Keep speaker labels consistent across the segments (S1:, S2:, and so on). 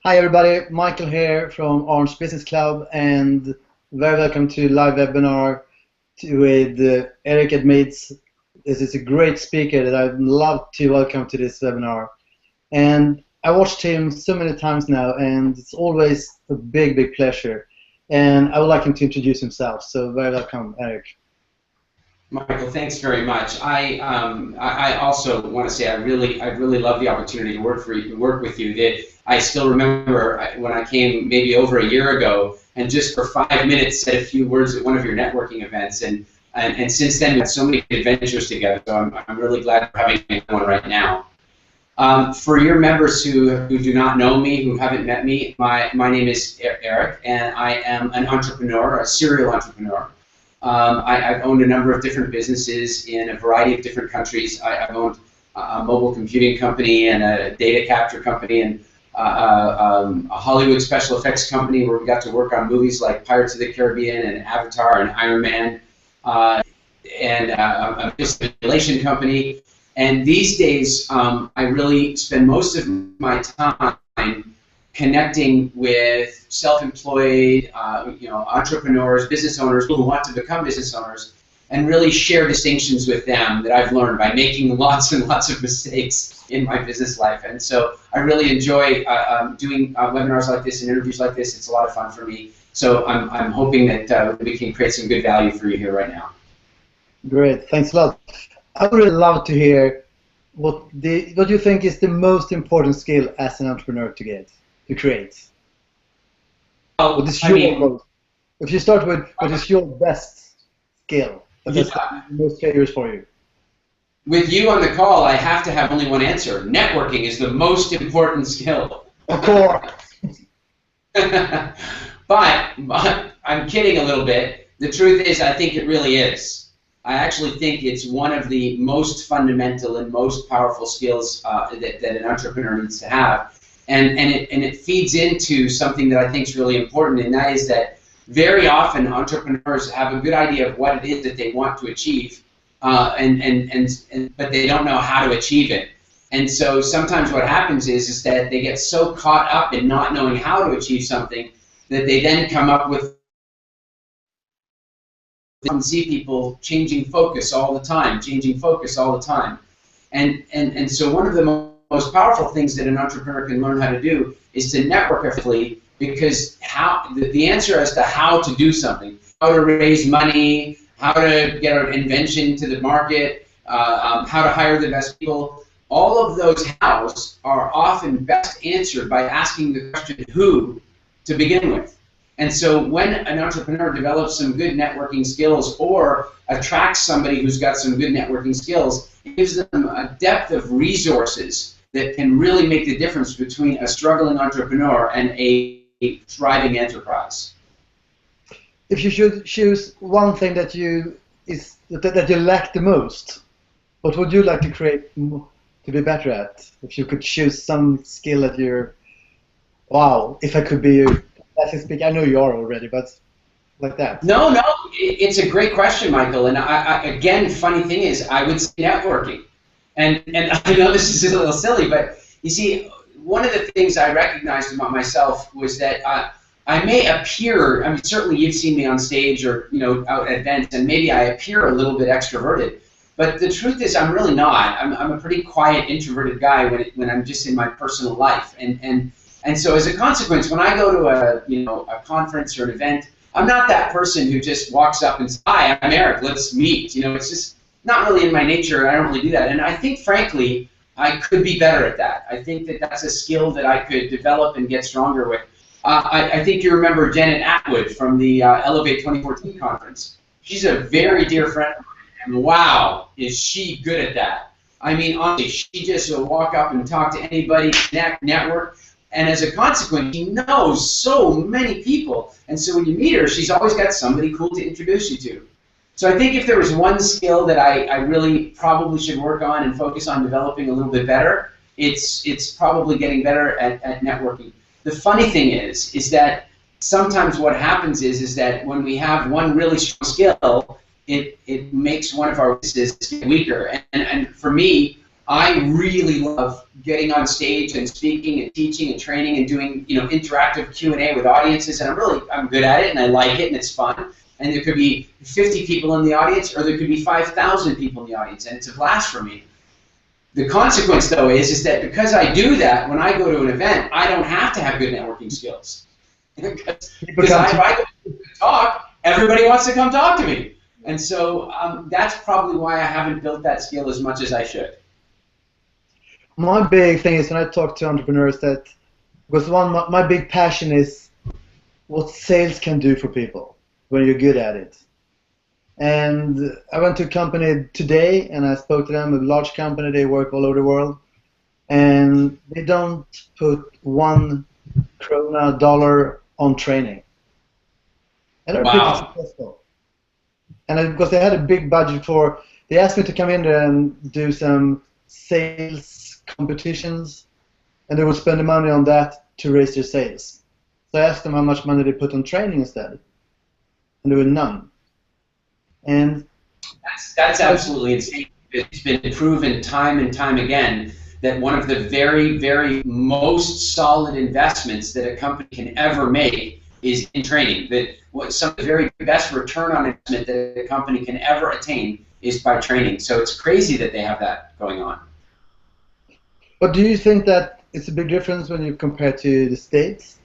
S1: Hi everybody, Michael here from Arndt's Business Club, and very welcome to live webinar with Eric Edmeades. This is a great speaker that I'd love to welcome to this webinar. And I watched him so many times now, and it's always a big, big pleasure. And I would like him to introduce himself. So very welcome, Eric.
S2: Michael, thanks very much. I also want to say I really love the opportunity to work with you. That I still remember when I came maybe over a year ago, and just for 5 minutes said a few words at one of your networking events, and since then we've had so many adventures together. So I'm really glad we're having one right now. For your members who do not know me, who haven't met me, my name is Eric, and I am an entrepreneur, a serial entrepreneur. I've owned a number of different businesses in a variety of different countries. I've owned a mobile computing company and a data capture company and a Hollywood special effects company where we got to work on movies like Pirates of the Caribbean and Avatar and Iron Man, and a simulation company. And these days, I really spend most of my time connecting with self-employed, entrepreneurs, business owners who want to become business owners, and really share distinctions with them that I've learned by making lots and lots of mistakes in my business life. And so I really enjoy doing webinars like this and interviews like this. It's a lot of fun for me. So I'm hoping that we can create some good value for you here right now.
S1: Great, thanks a lot. I would really love to hear what you think is the most important skill as an entrepreneur to create. What is if you start with what is your best skill that is the most failures for you?
S2: With you on the call, I have to have only one answer. Networking is the most important skill.
S1: Of course.
S2: but I'm kidding a little bit. The truth is, I think it really is. I actually think it's one of the most fundamental and most powerful skills that an entrepreneur needs to have. And it feeds into something that I think is really important, and that is that very often entrepreneurs have a good idea of what it is that they want to achieve, but they don't know how to achieve it. And so sometimes what happens is that they get so caught up in not knowing how to achieve something that they then come up with see people changing focus all the time, and so one of the most powerful things that an entrepreneur can learn how to do is to network effectively, because the answer as to how to do something, how to raise money, how to get an invention to the market, how to hire the best people, all of those hows are often best answered by asking the question who to begin with. And so when an entrepreneur develops some good networking skills or attracts somebody who's got some good networking skills, it gives them a depth of resources that can really make the difference between a struggling entrepreneur and a thriving enterprise.
S1: If you should choose one thing that you lack the most, what would you like to create to be better at? If you could choose some skill that you're, wow, if I could be you. I know you are already, but like that.
S2: No, it's a great question, Michael. And again, funny thing is, I would say networking. And I know this is a little silly, but you see, one of the things I recognized about myself was that I may appear, I mean, certainly you've seen me on stage or out at events, and maybe I appear a little bit extroverted. But the truth is, I'm really not. I'm a pretty quiet, introverted guy when I'm just in my personal life. And so as a consequence, when I go to a conference or an event, I'm not that person who just walks up and says, "Hi, I'm Eric, let's meet." It's just not really in my nature. I don't really do that. And I think, frankly, I could be better at that. I think that that's a skill that I could develop and get stronger with. I think you remember Janet Atwood from the Elevate 2014 conference. She's a very dear friend of mine, and wow, is she good at that. I mean, honestly, she just will walk up and talk to anybody, network. And as a consequence, she knows so many people. And so when you meet her, she's always got somebody cool to introduce you to. So I think if there was one skill that I really probably should work on and focus on developing a little bit better, it's probably getting better at networking. The funny thing is that sometimes what happens is that when we have one really strong skill, it makes one of our weaknesses weaker. And for me, I really love getting on stage and speaking and teaching and training and doing, interactive Q&A with audiences, and I'm good at it and I like it and it's fun. And there could be 50 people in the audience, or there could be 5,000 people in the audience, and it's a blast for me. The consequence, though, is that because I do that, when I go to an event, I don't have to have good networking skills. Because if I go to talk, everybody wants to come talk to me. And so that's probably why I haven't built that skill as much as I should.
S1: My big thing is when I talk to entrepreneurs that, because my big passion is what sales can do for people when you're good at it. And I went to a company today and I spoke to them, a large company, they work all over the world, and they don't put $1 dollar on training. And they're pretty successful. And because they had a big budget they asked me to come in there and do some sales competitions, and they would spend the money on that to raise their sales. So I asked them how much money they put on training instead, and there were none. And
S2: that's absolutely insane. It's been proven time and time again that one of the very, very most solid investments that a company can ever make is in training. That some of the very best return on investment that a company can ever attain is by training. So it's crazy that they have that going on.
S1: But do you think that it's a big difference when you compare to the States?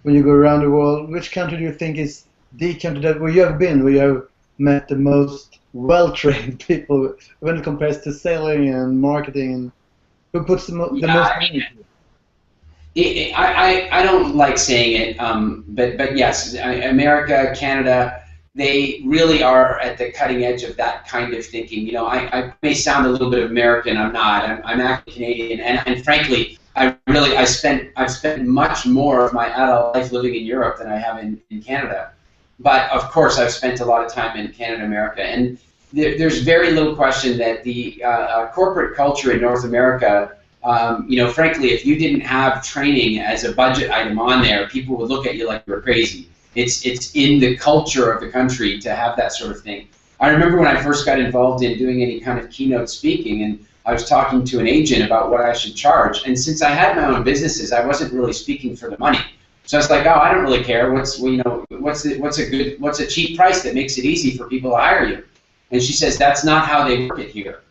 S1: When you go around the world, which country do you think is the country that where you have been, where you have met the most well-trained people when it compares to selling and marketing, and who puts the most money?
S2: I don't like saying it, but yes, America, Canada, they really are at the cutting edge of that kind of thinking. I may sound a little bit American. I'm not. I'm actually Canadian, and frankly, I've spent much more of my adult life living in Europe than I have in Canada. But of course, I've spent a lot of time in Canada, America, and there's very little question that the corporate culture in North America, frankly, if you didn't have training as a budget item on there, people would look at you like you were crazy. It's in the culture of the country to have that sort of thing. I remember when I first got involved in doing any kind of keynote speaking, and I was talking to an agent about what I should charge, and since I had my own businesses, I wasn't really speaking for the money. So it's like, oh, I don't really care. What's a cheap price that makes it easy for people to hire you? And she says that's not how they work it here.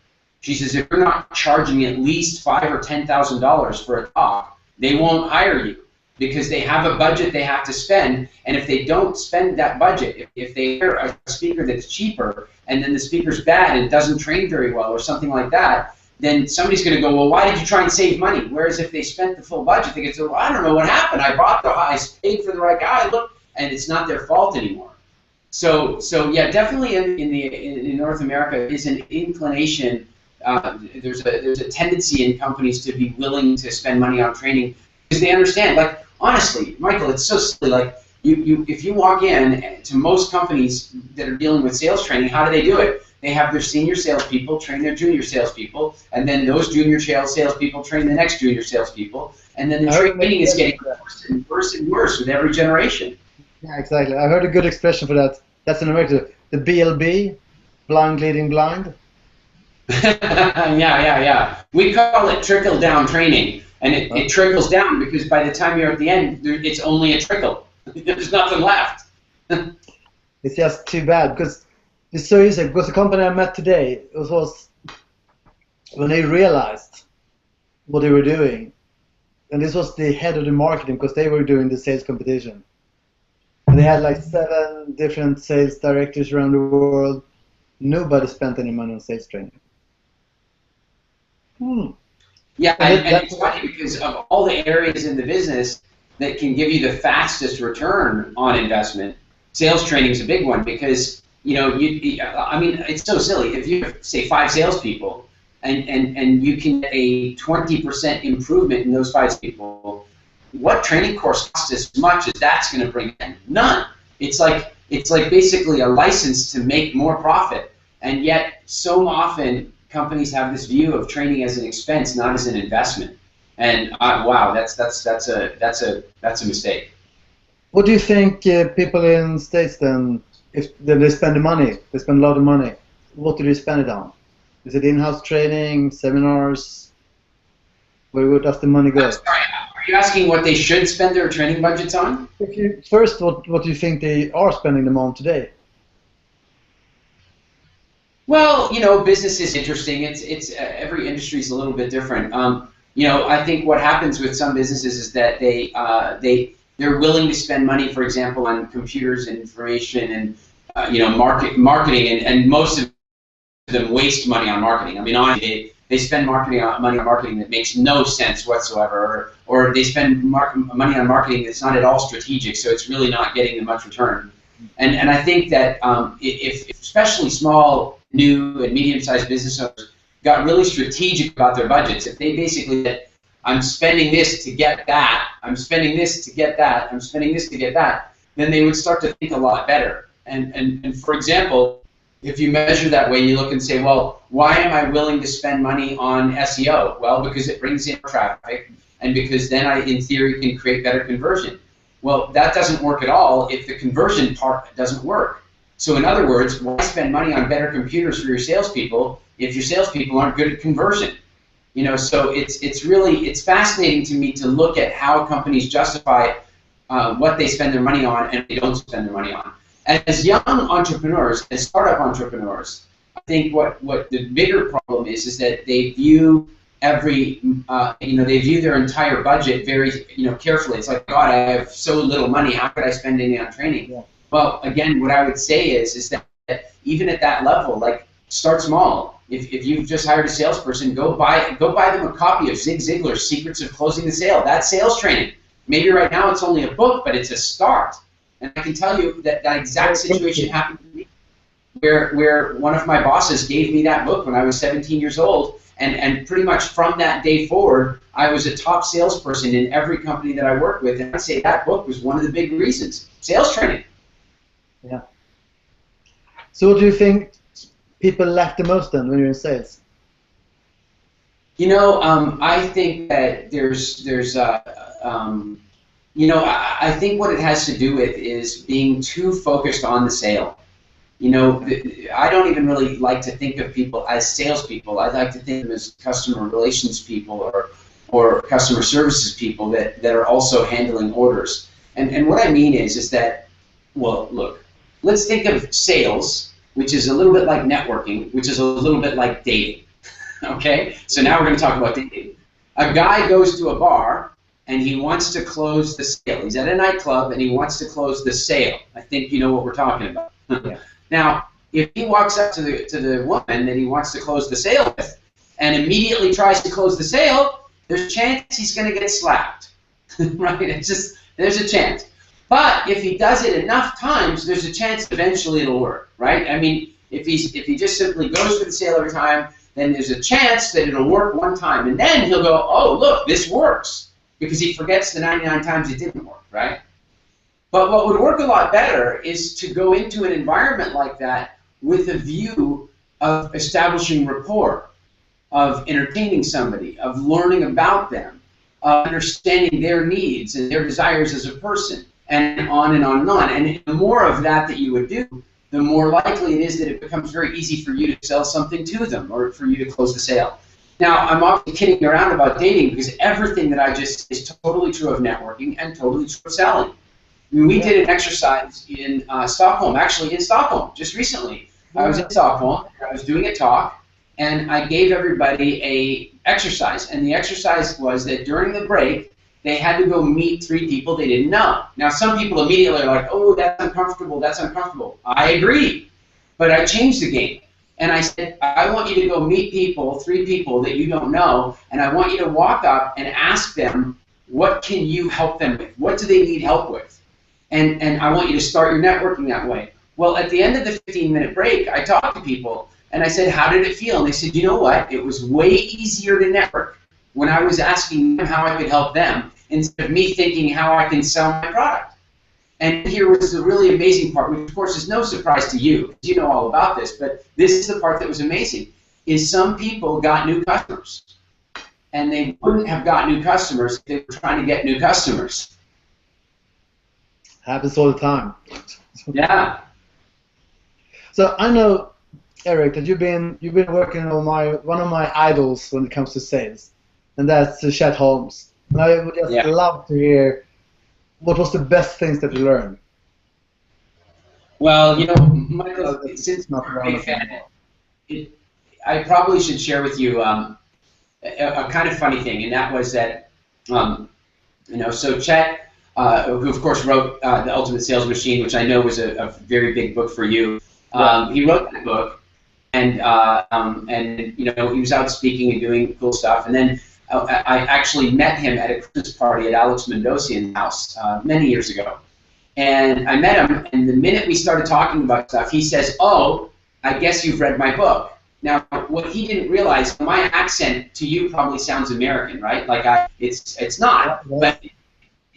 S2: She says if you're not charging at least $5,000 or $10,000 for a talk, they won't hire you because they have a budget they have to spend. And if they don't spend that budget, if they hire a speaker that's cheaper and then the speaker's bad and doesn't train very well or something like that, then somebody's going to go, well, why did you try and save money? Whereas if they spent the full budget, they could say, well, I don't know what happened. I paid for the right guy, look, and it's not their fault anymore. So yeah, definitely in North America is an inclination. There's a tendency in companies to be willing to spend money on training because they understand. Like honestly, Michael, it's so silly. Like if you walk in to most companies that are dealing with sales training, how do they do it? They have their senior salespeople train their junior salespeople, and then those junior salespeople train the next junior salespeople, and then the training is getting worse and worse and worse with every generation.
S1: Yeah, exactly. I heard a good expression for that. That's in America. The BLB, blind leading blind.
S2: Yeah. We call it trickle-down training, and it trickles down because by the time you're at the end, it's only a trickle. There's nothing left.
S1: It's just too bad because it's so easy. Because the company I met today, it was when they realized what they were doing, and this was the head of the marketing because they were doing the sales competition. And they had like 7 different sales directors around the world. Nobody spent any money on sales training.
S2: Yeah, and it's funny because of all the areas in the business that can give you the fastest return on investment, sales training is a big one because, it's so silly. If you have, say, 5 salespeople and you can get a 20% improvement in those 5 people, what training course costs as much as that's going to bring in? None. It's like basically a license to make more profit, and yet so often companies have this view of training as an expense, not as an investment. And wow, that's a mistake.
S1: What do you think people in the States then, if they spend the money, they spend a lot of money, what do they spend it on? Is it in-house training, seminars? Where does the money go?
S2: I'm sorry, are you asking what they should spend their training budgets on?
S1: First, what do you think they are spending them on today?
S2: Well, business is interesting. It's every industry is a little bit different. I think what happens with some businesses is that they're willing to spend money, for example, on computers and information and marketing, and most of them waste money on marketing. I mean, honestly, they spend money on marketing that makes no sense whatsoever, or they spend money on marketing that's not at all strategic, so it's really not getting them much return. And I think that if especially small, new, and medium-sized business owners got really strategic about their budgets, if they basically said, I'm spending this to get that, I'm spending this to get that, I'm spending this to get that, then they would start to think a lot better. And for example, if you measure that way, you look and say, well, why am I willing to spend money on SEO? Well, because it brings in traffic, and because then I, in theory, can create better conversion. Well, that doesn't work at all if the conversion part doesn't work. So in other words, why spend money on better computers for your salespeople if your salespeople aren't good at conversion? So it's fascinating to me to look at how companies justify what they spend their money on and they don't spend their money on. As young entrepreneurs, as startup entrepreneurs, I think what the bigger problem is that they view they view their entire budget very carefully. It's like, God, I have so little money. How could I spend any on training? Yeah. Well, again, what I would say is that even at that level, like, start small. If you've just hired a salesperson, go buy them a copy of Zig Ziglar's Secrets of Closing the Sale. That's sales training. Maybe right now it's only a book, but it's a start. And I can tell you that exact situation happened to me, where one of my bosses gave me that book when I was 17 years old, and pretty much from that day forward, I was a top salesperson in every company that I worked with, and I'd say that book was one of the big reasons. Sales training.
S1: Yeah. So what do you think people lack the most then when you're in sales?
S2: I think that I think what it has to do with is being too focused on the sale. I don't even really like to think of people as salespeople. I like to think of them as customer relations people or customer services people that are also handling orders. And what I mean is that, well, look, let's think of sales, which is a little bit like networking, which is a little bit like dating. Okay? So now we're going to talk about dating. A guy goes to a bar and he wants to close the sale. He's at a nightclub and he wants to close the sale. I think you know what we're talking about. Yeah. Now, if he walks up to the woman that he wants to close the sale with and immediately tries to close the sale, there's a chance he's going to get slapped. Right? There's a chance. But if he does it enough times, there's a chance eventually it'll work. Right? I mean, if he just simply goes for the sale every time, then there's a chance that it'll work one time, and then he'll go, oh, look, this works, because he forgets the 99 times it didn't work, right? But what would work a lot better is to go into an environment like that with a view of establishing rapport, of entertaining somebody, of learning about them, of understanding their needs and their desires as a person, and on and on and on. And the more of that you would do, the more likely it is that it becomes very easy for you to sell something to them or for you to close the sale. Now, I'm often kidding around about dating because everything that I just said is totally true of networking and totally true of selling. I mean, we did an exercise in Stockholm, actually in Stockholm, just recently. I was in Stockholm, I was doing a talk, and I gave everybody an exercise. And the exercise was that during the break, they had to go meet 3 people they didn't know. Now, some people immediately are like, oh, that's uncomfortable, that's uncomfortable. I agree, but I changed the game. And I said, I want you to go meet 3 people that you don't know, and I want you to walk up and ask them, what can you help them with? What do they need help with? And I want you to start your networking that way. Well, at the end of the 15-minute break, I talked to people, and I said, how did it feel? And they said, you know what? It was way easier to network when I was asking them how I could help them instead of me thinking how I can sell my product. And here was the really amazing part, which of course is no surprise to you. You know all about this, but this is the part that was amazing, is some people got new customers. And they wouldn't have got new customers if they were trying to get new customers.
S1: Happens all the time.
S2: Yeah.
S1: So I know Eric, that you've been working on one of my idols when it comes to sales, and that's Chet Holmes. And I would just
S2: Yeah.
S1: love to hear what was the best things that you learned.
S2: Well, Michael, since
S1: It's not
S2: you're a big
S1: relevant
S2: fan,
S1: anymore.
S2: I probably should share with you a kind of funny thing, and that was that, so Chet, who of course wrote The Ultimate Sales Machine, which I know was a very big book for you. He wrote that book, and he was out speaking and doing cool stuff, and then I actually met him at a Christmas party at Alex Mendocian's house many years ago. And I met him, and the minute we started talking about stuff, he says, "Oh, I guess you've read my book." Now, what he didn't realize, my accent to you probably sounds American, right? Like it's not. But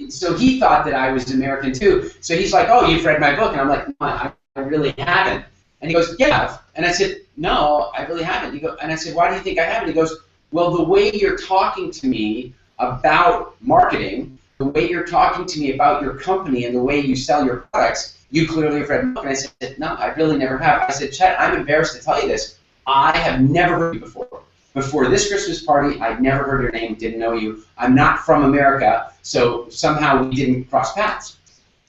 S2: so he thought that I was American too. So he's like, "Oh, you've read my book," and I'm like, "No, I really haven't." And he goes, "Yeah." And I said, "No, I really haven't." And I said, "Why do you think I haven't?" He goes, "Well, the way you're talking to me about marketing, the way you're talking to me about your company and the way you sell your products, you clearly have read my book." And I said, "No, I really never have." I said, "Chet, I'm embarrassed to tell you this. I have never heard you before. Before this Christmas party, I'd never heard your name, didn't know you. I'm not from America, so somehow we didn't cross paths."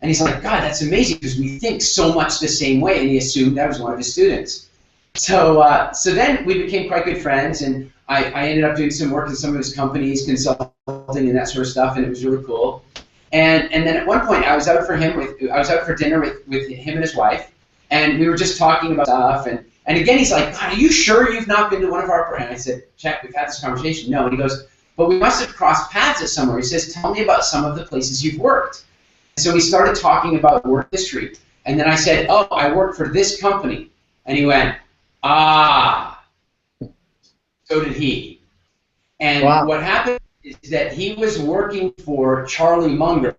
S2: And he's like, "God, that's amazing because we think so much the same way." And he assumed I was one of his students. So then we became quite good friends, and I ended up doing some work in some of his companies, consulting and that sort of stuff, and it was really cool. And then at one point I was out for dinner with him and his wife, and we were just talking about stuff, and again he's like, "God, are you sure you've not been to one of our?" And I said, "Check, we've had this conversation." "No." And he goes, "But we must have crossed paths at somewhere." He says, "Tell me about some of the places you've worked." So we started talking about work history, and then I said, "Oh, I work for this company," and he went, "Ah." So did he. And
S1: Wow.
S2: what happened is that he was working for Charlie Munger,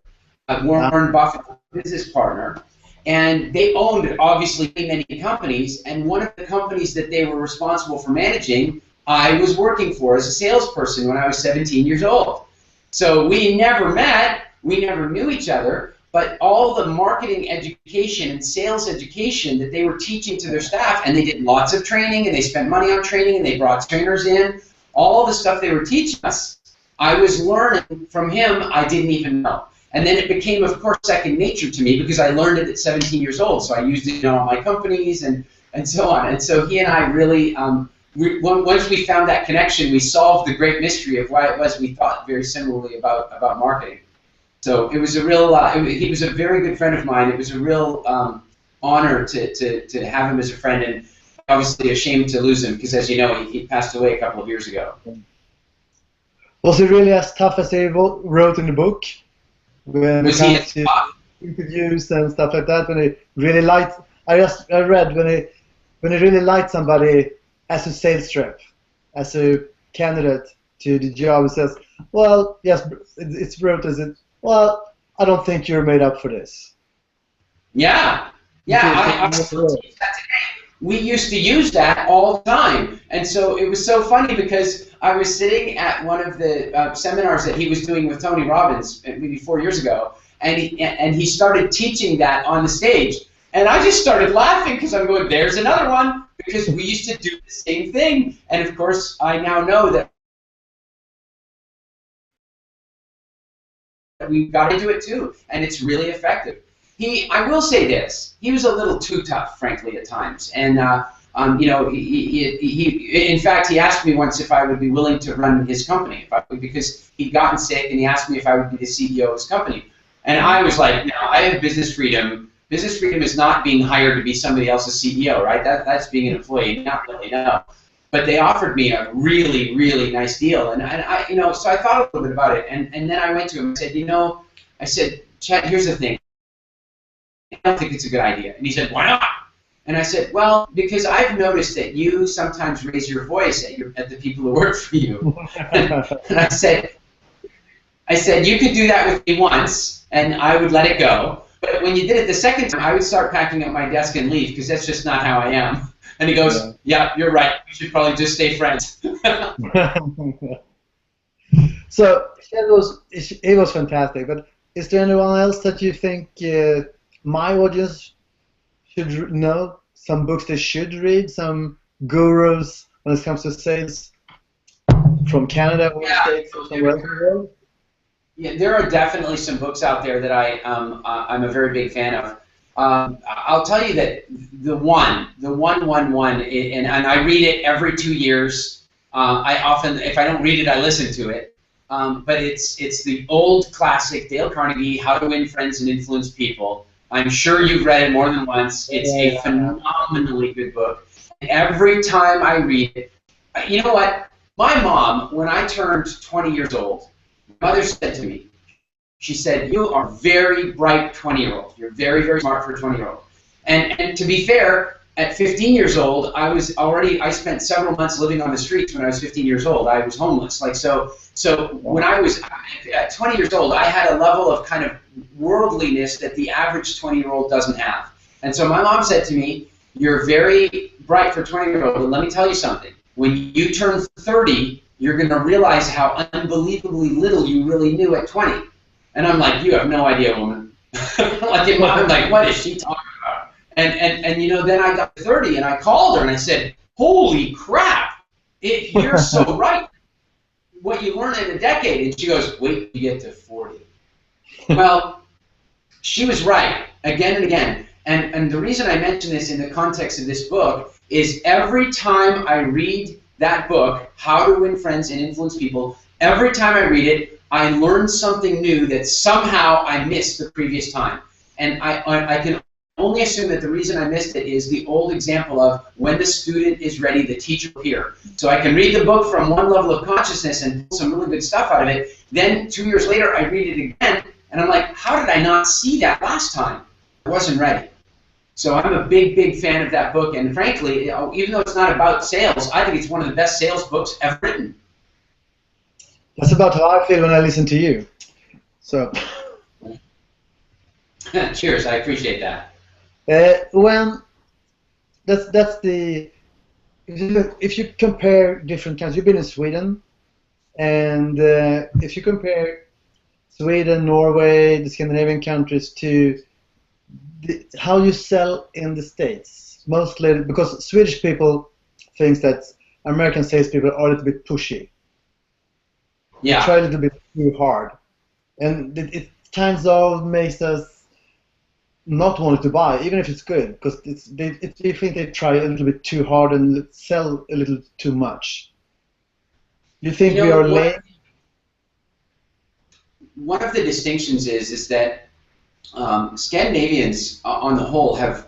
S2: Warren Buffett's business partner, and they owned obviously many companies, and one of the companies that they were responsible for managing, I was working for as a salesperson when I was 17 years old. So we never met, we never knew each other, but all the marketing education and sales education that they were teaching to their staff, and they did lots of training, and they spent money on training, and they brought trainers in, all the stuff they were teaching us, I was learning from him I didn't even know. And then it became, of course, second nature to me because I learned it at 17 years old. So I used it in all my companies and so on. And so he and I really, once we found that connection, we solved the great mystery of why it was we thought very similarly about marketing. So it was a real, he was a very good friend of mine. It was a real honor to have him as a friend, and obviously ashamed to lose him because, as you know, he passed away a couple of years ago.
S1: Was it really as tough as he wrote in the book? When it comes to interviews and stuff like that, when he really liked, I read when he really liked somebody as a sales rep, as a candidate to the job, he says, "Well, yes, it's wrote as it. Well, I don't think you're made up for this."
S2: Yeah, I still teach that today. We used to use that all the time, and so it was so funny because I was sitting at one of the seminars that he was doing with Tony Robbins maybe 4 years ago, and he started teaching that on the stage, and I just started laughing because I'm going, "There's another one," because we used to do the same thing, and of course I now know that we've got to do it too, and it's really effective. I will say this, he was a little too tough, frankly, at times, and in fact, he asked me once if I would be willing to run his company, because he'd gotten sick, and he asked me if I would be the CEO of his company, and I was like, "No, I have business freedom. Business freedom is not being hired to be somebody else's CEO, right? That's being an employee, not really, no." But they offered me a really, really nice deal, and I, so I thought a little bit about it, and then I went to him and said, I said, "Chad, here's the thing. I don't think it's a good idea." And he said, "Why not?" And I said, "Well, because I've noticed that you sometimes raise your voice at the people who work for you." And I said, "You could do that with me once, and I would let it go. But when you did it the second time, I would start packing up my desk and leave, because that's just not how I am." And he goes, "Yeah, you're right. We should probably just stay friends."
S1: So it was fantastic. But is there anyone else that you think my audience should know, some books they should read, some gurus when it comes to sales from Canada or States or somewhere else in the world?
S2: Yeah, there are definitely some books out there that I'm a very big fan of. I'll tell you that the one, and I read it every 2 years. I often, if I don't read it, I listen to it. But it's the old classic, Dale Carnegie, How to Win Friends and Influence People. I'm sure you've read it more than once. It's a phenomenally good book. And every time I read it, you know what? My mom, when I turned 20 years old, my mother said to me, she said, "You are very bright 20-year-old. You're very, very smart for a 20-year-old." And to be fair, at 15 years old, I spent several months living on the streets when I was 15 years old. I was homeless. So when I was at 20 years old, I had a level of kind of worldliness that the average 20-year-old doesn't have. And so my mom said to me, "You're very bright for a 20-year-old, but let me tell you something. When you turn 30, you're going to realize how unbelievably little you really knew at 20. And I'm like, "You have no idea, woman." I'm like, "What is she talking about?" And you know, then I got to 30 and I called her and I said, "Holy crap, you're so right. What you learn in a decade." And she goes, "Wait till you get to 40. Well, she was right again and again. And the reason I mention this in the context of this book is every time I read that book, How to Win Friends and Influence People, every time I read it, I learned something new that somehow I missed the previous time. And I can only assume that the reason I missed it is the old example of when the student is ready, the teacher will appear. So I can read the book from one level of consciousness and pull some really good stuff out of it. Then 2 years later, I read it again, and I'm like, how did I not see that last time? I wasn't ready. So I'm a big, big fan of that book. And frankly, even though it's not about sales, I think it's one of the best sales books ever written.
S1: That's about how I feel when I listen to you. So.
S2: Cheers, I appreciate that.
S1: When that's the if you compare different countries, you've been in Sweden, and if you compare Sweden, Norway, the Scandinavian countries to how you sell in the States, mostly because Swedish people think that American salespeople are a little bit pushy.
S2: Yeah.
S1: They try a little bit too hard, and it kind of makes us not want to buy, even if it's good, because they think they try a little bit too hard and sell a little too much. You think we are late?
S2: One of the distinctions is that Scandinavians, on the whole, have,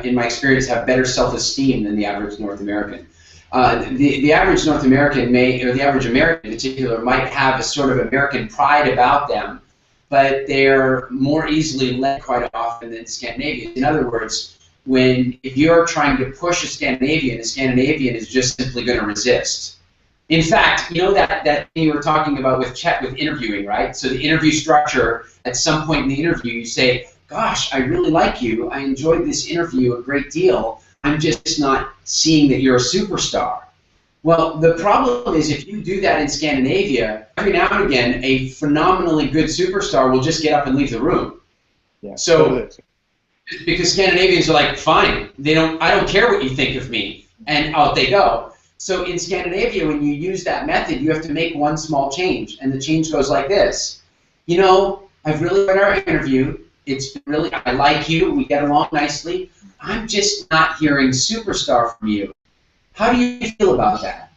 S2: in my experience, have better self-esteem than the average North American. The average North American or the average American in particular, might have a sort of American pride about them, but they're more easily led quite often than Scandinavians. In other words, if you're trying to push a Scandinavian, is just simply going to resist. In fact, you know that thing you were talking about with interviewing, right? So the interview structure, at some point in the interview, you say, "Gosh, I really like you. I enjoyed this interview a great deal. I'm just not seeing that you're a superstar." Well, the problem is if you do that in Scandinavia, every now and again, a phenomenally good superstar will just get up and leave the room.
S1: Yeah,
S2: so,
S1: totally.
S2: Because Scandinavians are like, "Fine, I don't care what you think of me," and out they go. So in Scandinavia, when you use that method, you have to make one small change, and the change goes like this. "You know, I've really enjoyed our interview. I like you. We get along nicely. I'm just not hearing superstar from you. How do you feel about that?"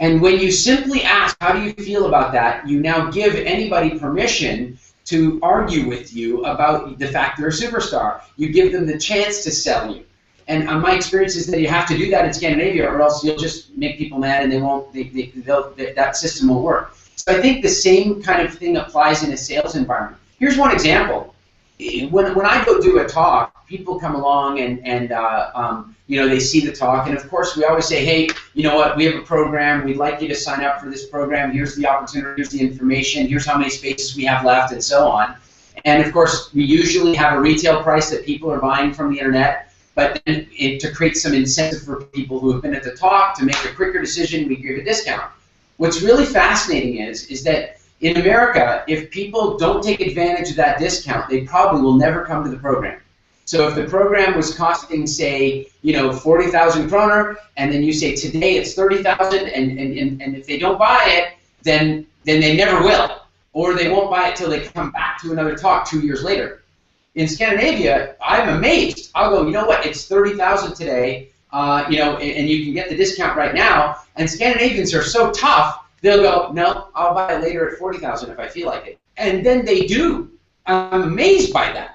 S2: And when you simply ask, "How do you feel about that?" you now give anybody permission to argue with you about the fact they're a superstar. You give them the chance to sell you. And my experience is that you have to do that in Scandinavia, or else you'll just make people mad, and that system won't work. So I think the same kind of thing applies in a sales environment. Here's one example. When I go do a talk, people come along and you know, they see the talk, and of course we always say, "Hey, you know what? We have a program. We'd like you to sign up for this program. Here's the opportunity. Here's the information. Here's how many spaces we have left," and so on. And of course, we usually have a retail price that people are buying from the internet. But then to create some incentive for people who have been at the talk to make a quicker decision, we give a discount. What's really fascinating is that in America, if people don't take advantage of that discount, they probably will never come to the program. So if the program was costing, say, 40,000 kroner, and then you say today it's 30,000, and if they don't buy it, then they never will, or they won't buy it till they come back to another talk 2 years later. In Scandinavia, I'm amazed. I'll go, you know what? It's 30,000 today, and you can get the discount right now. And Scandinavians are so tough. They'll go, no, I'll buy it later at 40,000 if I feel like it. And then they do. I'm amazed by that.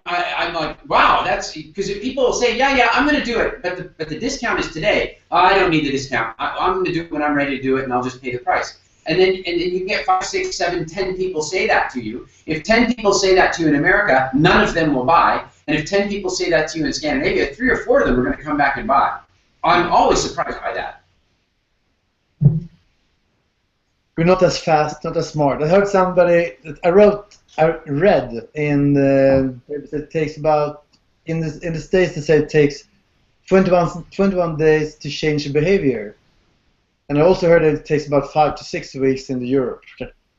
S2: I'm like, wow, that's because if people will say, yeah, I'm going to do it, but the discount is today. I don't need the discount. I'm going to do it when I'm ready to do it, and I'll just pay the price. And then you get 5, 6, 7, 10 people say that to you. If 10 people say that to you in America, none of them will buy. And if 10 people say that to you in Scandinavia, 3 or 4 of them are going to come back and buy. I'm always surprised by that.
S1: We're not as fast, not as smart. I heard somebody, I read in it takes about, in the States they say it takes 21 days to change your behavior. And I also heard it takes about 5 to 6 weeks in the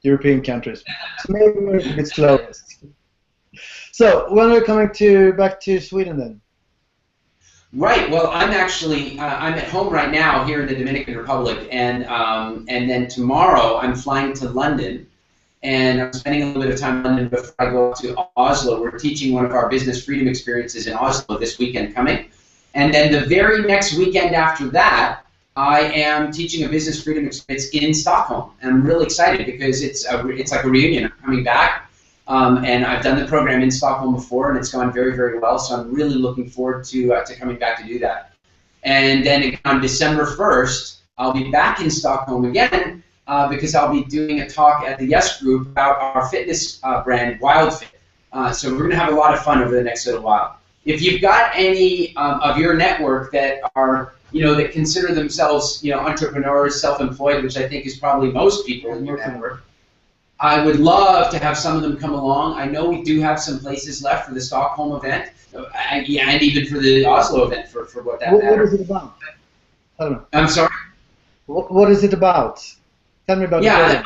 S1: European countries. So maybe we're a bit slower. So when are we coming back to Sweden then?
S2: Right. Well, I'm actually I'm at home right now here in the Dominican Republic, and then tomorrow I'm flying to London, and I'm spending a little bit of time in London before I go to Oslo. We're teaching one of our business freedom experiences in Oslo this weekend coming, and then the very next weekend after that, I am teaching a business freedom experience in Stockholm. And I'm really excited because it's like a reunion. I'm coming back. And I've done the program in Stockholm before, and it's gone very, very well. So I'm really looking forward to coming back to do that. And then on December 1st, I'll be back in Stockholm again because I'll be doing a talk at the Yes Group about our fitness brand, WildFit. So we're going to have a lot of fun over the next little while. If you've got any of your network that are, that consider themselves, entrepreneurs, self-employed, which I think is probably most people in your network, I would love to have some of them come along. I know we do have some places left for the Stockholm event, and even for the Oslo event, for what that matters.
S1: What is it about? I don't know.
S2: I'm sorry?
S1: What is it about? Tell me about it.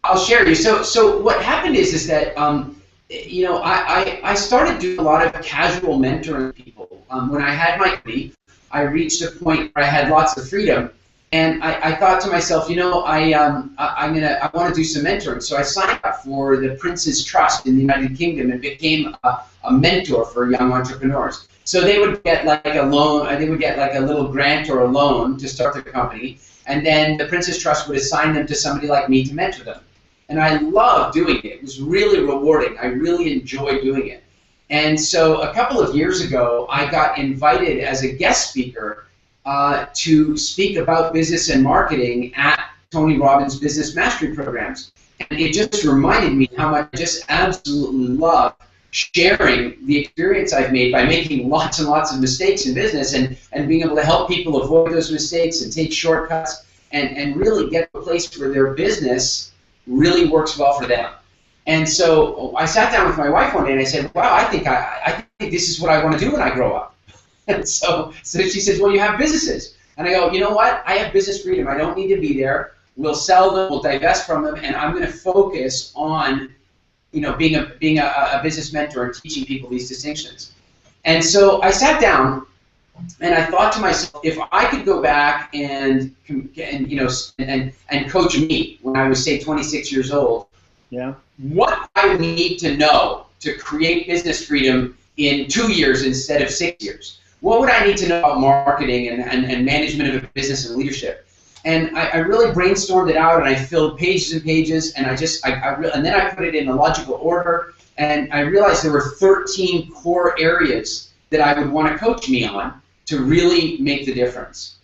S2: I'll share you. So what happened is that, I started doing a lot of casual mentoring people. When I had my company, I reached a point where I had lots of freedom. And I thought to myself, I want to do some mentoring. So I signed up for the Prince's Trust in the United Kingdom and became a mentor for young entrepreneurs. So they would get like a loan, they would get like a little grant or a loan to start their company, and then the Prince's Trust would assign them to somebody like me to mentor them. And I loved doing it. It was really rewarding. I really enjoyed doing it. And so a couple of years ago, I got invited as a guest speaker to speak about business and marketing at Tony Robbins' Business Mastery programs. And it just reminded me how much I just absolutely love sharing the experience I've made by making lots and lots of mistakes in business and being able to help people avoid those mistakes and take shortcuts and really get to a place where their business really works well for them. And so I sat down with my wife one day and I said, wow, I think this is what I want to do when I grow up. And so she says, well, you have businesses. And I go, you know what? I have business freedom. I don't need to be there. We'll sell them. We'll divest from them. And I'm going to focus on, being a business mentor and teaching people these distinctions. And so I sat down and I thought to myself, if I could go back and coach me when I was, say, 26 years old, what I would need to know to create business freedom in 2 years instead of 6 years. What would I need to know about marketing and management of a business and leadership? And I really brainstormed it out, and I filled pages and pages, and and then I put it in a logical order, and I realized there were 13 core areas that I would want to coach me on to really make the difference.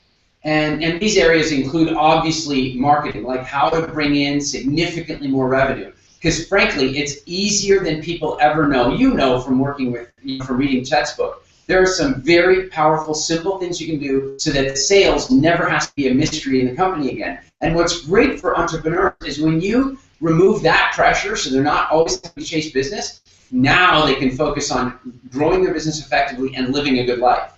S2: And these areas include, obviously, marketing, like how to bring in significantly more revenue. Because frankly, it's easier than people ever know. You know from working with, from reading Chet's book. There are some very powerful, simple things you can do so that sales never has to be a mystery in the company again. And what's great for entrepreneurs is when you remove that pressure so they're not always having to chase business, now they can focus on growing their business effectively and living a good life.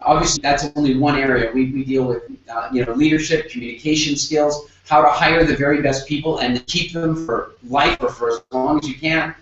S2: Obviously, that's only one area. We deal with leadership, communication skills, how to hire the very best people and to keep them for life or for as long as you can.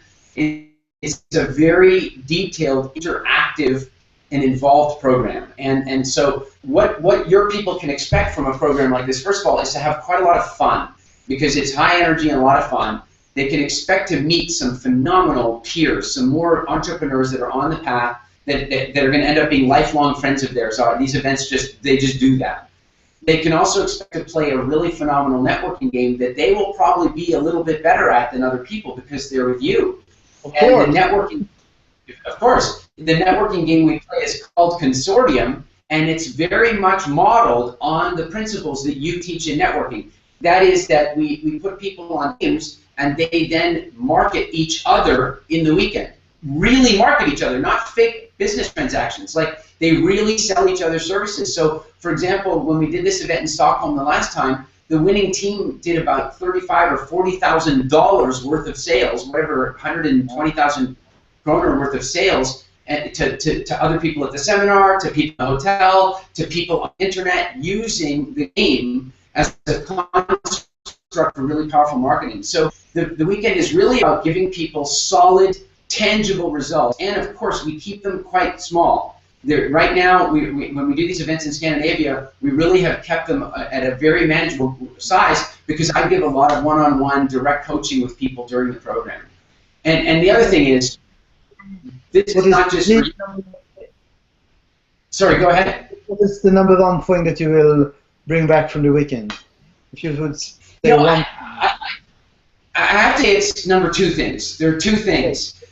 S2: it's a very detailed, interactive, and involved program. And so what your people can expect from a program like this, first of all, is to have quite a lot of fun, because it's high energy and a lot of fun. They can expect to meet some phenomenal peers, some more entrepreneurs that are on the path that are going to end up being lifelong friends of theirs. These events just do that. They can also expect to play a really phenomenal networking game that they will probably be a little bit better at than other people because they're with you. Of course, the networking game we play is called Consortium, and it's very much modeled on the principles that you teach in networking. That is that we put people on teams, and they then market each other in the weekend. Really market each other, not fake business transactions. Like, they really sell each other services. So, for example, when we did this event in Stockholm the last time, the winning team did about $35,000 or $40,000 worth of sales, whatever, 120,000 kroner worth of sales, to other people at the seminar, to people in the hotel, to people on the internet, using the game as a construct for really powerful marketing. So the weekend is really about giving people solid, tangible results, and of course we keep them quite small. Right now, when we do these events in Scandinavia, we really have kept them at a very manageable size, because I give a lot of one-on-one direct coaching with people during the program. And the other thing is, this is not just for you. Sorry, go ahead.
S1: What is the number one thing that you will bring back from the weekend? If you would say one.
S2: I have to say it's number two things. There are two things.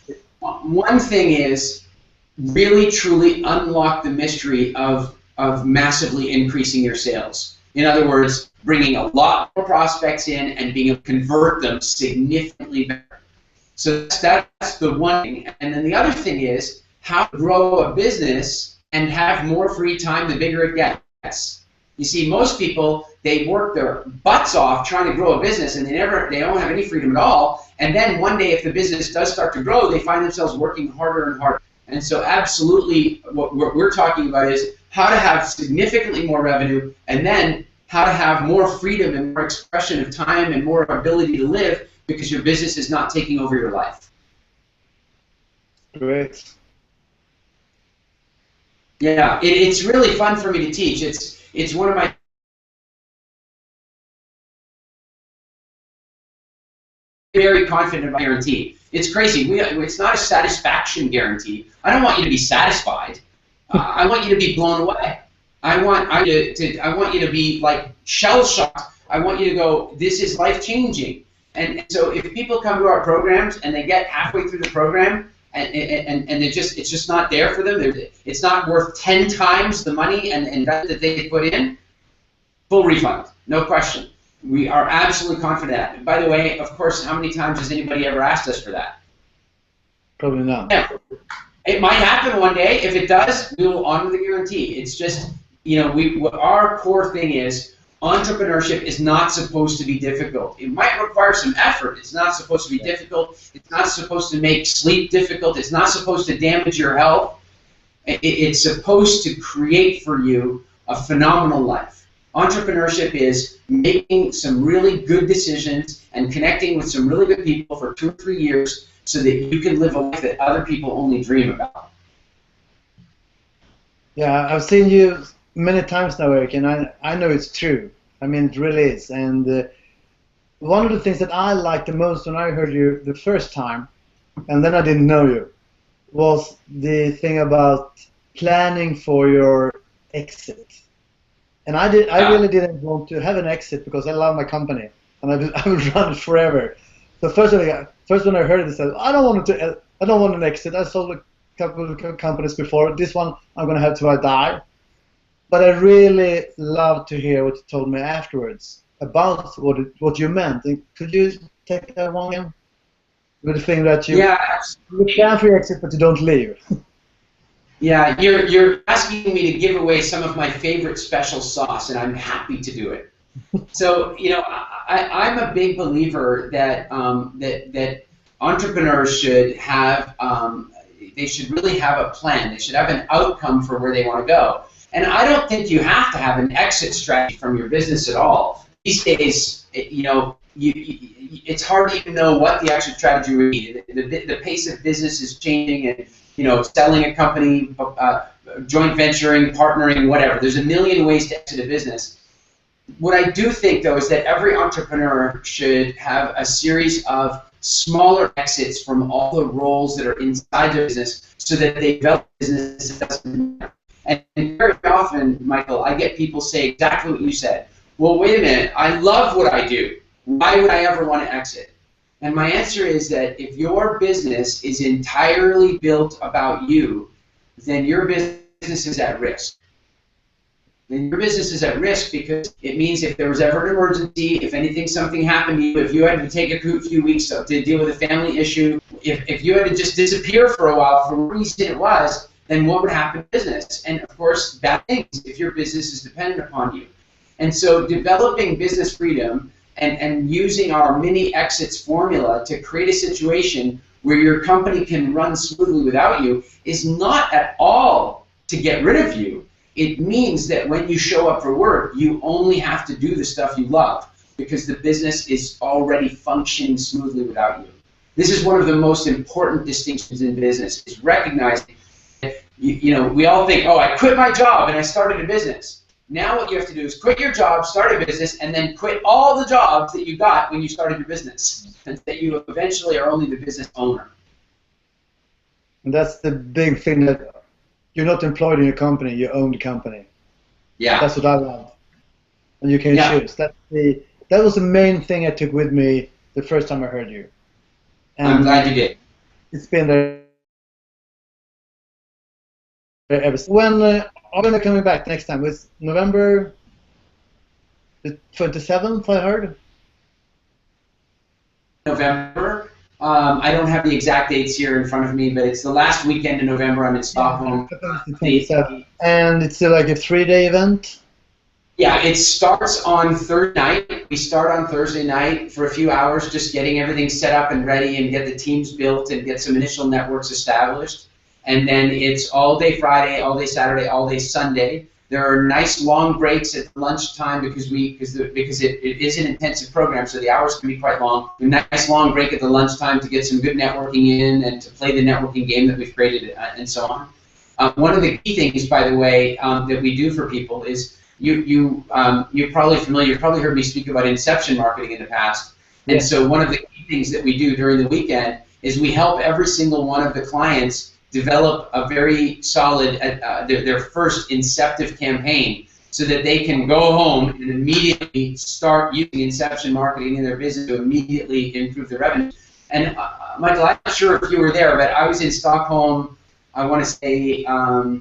S2: One thing is really truly unlock the mystery of massively increasing your sales. In other words, bringing a lot more prospects in and being able to convert them significantly better. So that's the one thing. And then the other thing is how to grow a business and have more free time the bigger it gets. You see, most people, they work their butts off trying to grow a business, and they don't have any freedom at all. And then one day, if the business does start to grow, they find themselves working harder and harder. And so absolutely what we're talking about is how to have significantly more revenue, and then how to have more freedom and more expression of time and more ability to live, because your business is not taking over your life.
S1: Great.
S2: Yeah, it's really fun for me to teach. It's one of my very confident about guarantee. It's crazy. It's not a satisfaction guarantee. I don't want you to be satisfied. I want you to be blown away. I want you to be like shell shocked. I want you to go, this is life changing. And so if people come to our programs and they get halfway through the program and it's just not there for them, it's not worth 10 times the money and that they put in, full refund, no question. We are absolutely confident at it. And by the way, of course, how many times has anybody ever asked us for that?
S1: Probably not.
S2: Yeah. It might happen one day. If it does, we will honor the guarantee. It's just, our core thing is, entrepreneurship is not supposed to be difficult. It might require some effort. It's not supposed to be difficult. It's not supposed to make sleep difficult. It's not supposed to damage your health. It's supposed to create for you a phenomenal life. Entrepreneurship is making some really good decisions and connecting with some really good people for 2 or 3 years so that you can live a life that other people only dream about.
S1: Yeah, I've seen you many times now, Eric, and I know it's true. I mean, it really is. And one of the things that I liked the most when I heard you the first time, and then I didn't know you, was the thing about planning for your exit. And I really didn't want to have an exit because I love my company and I will run it forever. So first when I heard it, I said, I don't want an exit. I sold a couple of companies before. This one I'm going to have till I die. But I really love to hear what you told me afterwards about what you meant. And could you take that one again? With the thing that you plan for your exit, but you don't leave.
S2: Yeah, you're asking me to give away some of my favorite special sauce, and I'm happy to do it. So, I'm a big believer that that entrepreneurs should have they should really have a plan. They should have an outcome for where they want to go. And I don't think you have to have an exit strategy from your business at all. These days, it's hard to even know what the actual strategy would be. The pace of business is changing, and selling a company, joint venturing, partnering, whatever. There's a million ways to exit a business. What I do think, though, is that every entrepreneur should have a series of smaller exits from all the roles that are inside their business so that they develop business. And very often, Michael, I get people say exactly what you said. Well, wait a minute, I love what I do. Why would I ever want to exit? And my answer is that if your business is entirely built about you, then your business is at risk. Then your business is at risk because it means if there was ever an emergency, if something happened to you, if you had to take a few weeks to deal with a family issue, if you had to just disappear for a while for what reason it was, then what would happen to business? And of course, bad things if your business is dependent upon you. And so developing business freedom and using our mini exits formula to create a situation where your company can run smoothly without you is not at all to get rid of you. It means that when you show up for work, you only have to do the stuff you love because the business is already functioning smoothly without you. This is one of the most important distinctions in business, is recognizing that, we all think, oh, I quit my job and I started a business. Now what you have to do is quit your job, start a business, and then quit all the jobs that you got when you started your business, and that you eventually are only the business owner.
S1: And that's the big thing, that you're not employed in your company, you own the company.
S2: Yeah.
S1: That's what I love. And you can choose. That was the main thing I took with me the first time I heard you. And
S2: I'm glad you did.
S1: It's been there ever since. When are we coming back next time? It's November the 27th, I heard?
S2: November. I don't have the exact dates here in front of me, but it's the last weekend in November. I'm in Stockholm.
S1: And it's like a 3-day event?
S2: Yeah, it starts on Thursday night. We start on Thursday night for a few hours, just getting everything set up and ready and get the teams built and get some initial networks established. And then it's all day Friday, all day Saturday, all day Sunday. There are nice long breaks at lunchtime because it is an intensive program, so the hours can be quite long. A nice long break at the lunchtime to get some good networking in and to play the networking game that we've created and so on. One of the key things, by the way, that we do for people is you're probably familiar. You've probably heard me speak about inception marketing in the past. And so one of the key things that we do during the weekend is we help every single one of the clients develop a very solid, their first inceptive campaign so that they can go home and immediately start using inception marketing in their business to immediately improve their revenue. And Michael, I'm not sure if you were there, but I was in Stockholm, I want to say, I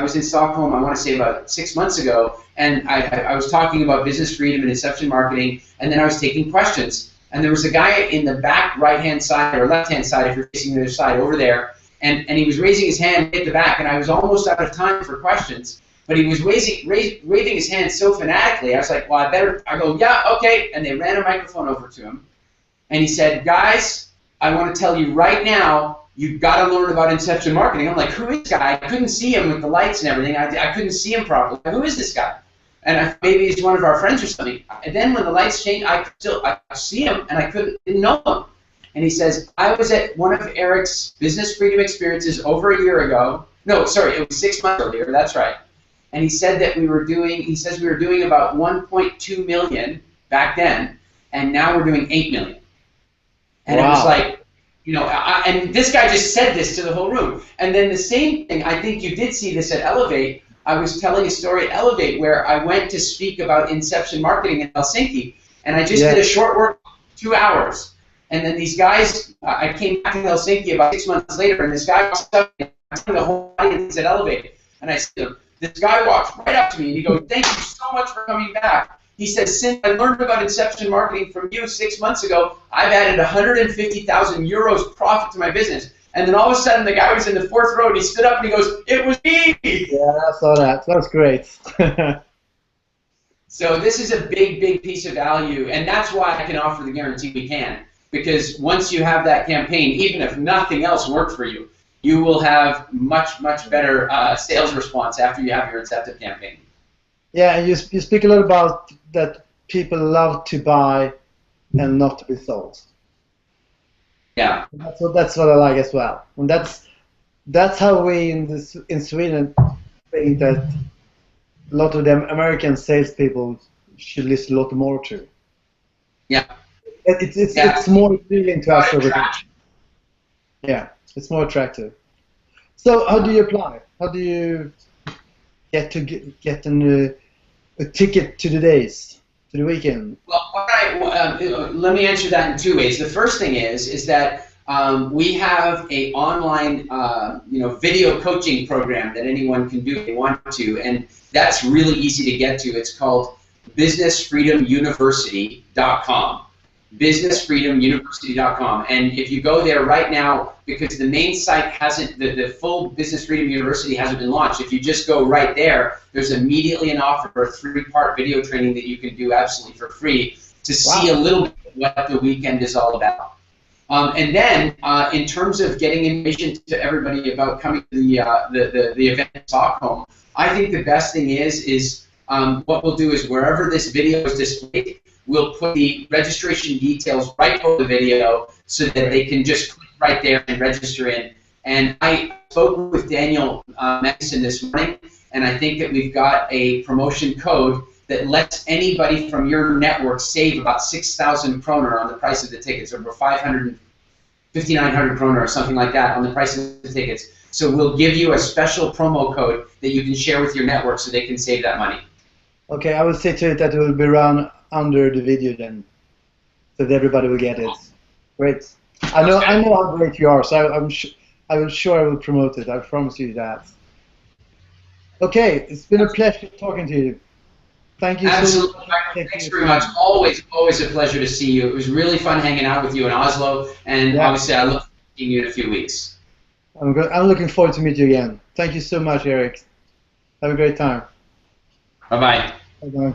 S2: was in Stockholm, I want to say about 6 months ago, and I was talking about business freedom and inception marketing, and then I was taking questions. And there was a guy in the back right-hand side, or left-hand side if you're facing the other side, over there, and he was raising his hand at the back, and I was almost out of time for questions, but he was waving his hand so fanatically, I was like, well, I go, yeah, okay, and they ran a microphone over to him, and he said, guys, I want to tell you right now, you've got to learn about inception marketing. I'm like, who is this guy? I couldn't see him with the lights and everything. I couldn't see him properly. Who is this guy? And maybe he's one of our friends or something. And then when the lights changed, I see him, and I didn't know him. And he says, I was at one of Eric's business freedom experiences over a year ago. No, sorry, it was 6 months earlier. That's right. And he said that we were doing about 1.2 million back then, and now we're doing 8 million. And It was like, and this guy just said this to the whole room. And then the same thing, I think you did see this at Elevate. I was telling a story at Elevate where I went to speak about inception marketing in Helsinki, and I just did a short work, 2 hours. And then these guys, I came back to Helsinki about 6 months later, and this guy walks up, and I'm telling the whole audience at Elevate, and I said, this guy walks right up to me, and he goes, thank you so much for coming back. He says, since I learned about inception marketing from you 6 months ago, I've added 150,000 euros profit to my business. And then all of a sudden, the guy was in the 4th row, and he stood up, and he goes, it was me!
S1: Yeah, I saw that. That's great.
S2: So this is a big, big piece of value, and that's why I can offer the guarantee we can. Because once you have that campaign, even if nothing else worked for you, you will have much, much better sales response after you have your incentive campaign.
S1: Yeah, and you speak a lot about that people love to buy and not to be sold.
S2: Yeah.
S1: That's what I like as well. And that's how we in Sweden think that a lot of them American salespeople should listen a lot more to.
S2: Yeah.
S1: It's more appealing to us over there. Yeah, it's more attractive. So how do you apply? How do you get a ticket to the weekend?
S2: Well, let me answer that in two ways. The first thing is that we have a online video coaching program that anyone can do if they want to, and that's really easy to get to. It's called businessfreedomuniversity.com. businessfreedomuniversity.com, and if you go there right now, because the main site hasn't, the full Business Freedom University hasn't been launched, if you just go right there, there's immediately an offer for a 3-part video training that you can do absolutely for free to see a little bit of what the weekend is all about. And then, in terms of getting information to everybody about coming to the event in Stockholm, I think the best thing is what we'll do is wherever this video is displayed, we'll put the registration details right over the video so that they can just click right there and register in. And I spoke with Daniel Madison this morning, and I think that we've got a promotion code that lets anybody from your network save about 6,000 kroner on the price of the tickets, over 5,900 kroner or something like that on the price of the tickets. So we'll give you a special promo code that you can share with your network so they can save that money.
S1: Okay, I will say to it that it will be run under the video then, so that everybody will get it. Great. I know how great you are, so I will promote it. I promise you that. Okay, it's been a pleasure talking to you. Thank you.
S2: Absolutely. So much. Thanks very much. Always a pleasure to see you. It was really fun hanging out with you in Oslo, and obviously I look forward to seeing you in a few weeks.
S1: I'm looking forward to meet you again. Thank you so much, Eric. Have a great time.
S2: Bye-bye.
S1: Bye-bye.